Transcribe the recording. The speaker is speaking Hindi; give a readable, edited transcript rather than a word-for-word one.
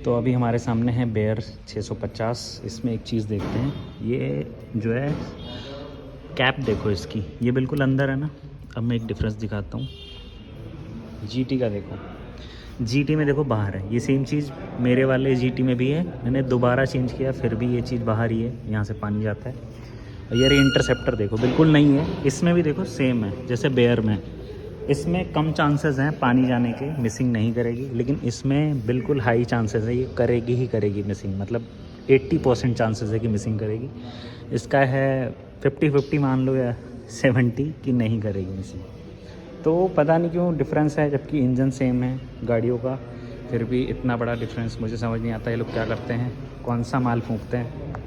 तो अभी हमारे सामने है बेयर 650। इसमें एक चीज़ देखते हैं, ये जो है कैप देखो इसकी, ये बिल्कुल अंदर है ना। अब मैं एक डिफरेंस दिखाता हूँ, जीटी का देखो, जीटी में देखो बाहर है, ये सेम चीज़ मेरे वाले जीटी में भी है। मैंने दोबारा चेंज किया फिर भी ये चीज़ बाहर ही है, यहाँ से पानी जाता है। और ये इंटरसेप्टर देखो बिल्कुल नहीं है, इसमें भी देखो सेम है जैसे बेयर में। इसमें कम चांसेस हैं पानी जाने के, मिसिंग नहीं करेगी, लेकिन इसमें बिल्कुल हाई चांसेस है, ये करेगी ही करेगी मिसिंग, मतलब 80% चांसेस है कि मिसिंग करेगी। इसका है 50-50 मान लो, या 70 कि नहीं करेगी मिसिंग। तो पता नहीं क्यों डिफरेंस है, जबकि इंजन सेम है गाड़ियों का, फिर भी इतना बड़ा डिफरेंस मुझे समझ नहीं आता ये लोग क्या करते हैं, कौन सा माल फूंकते हैं।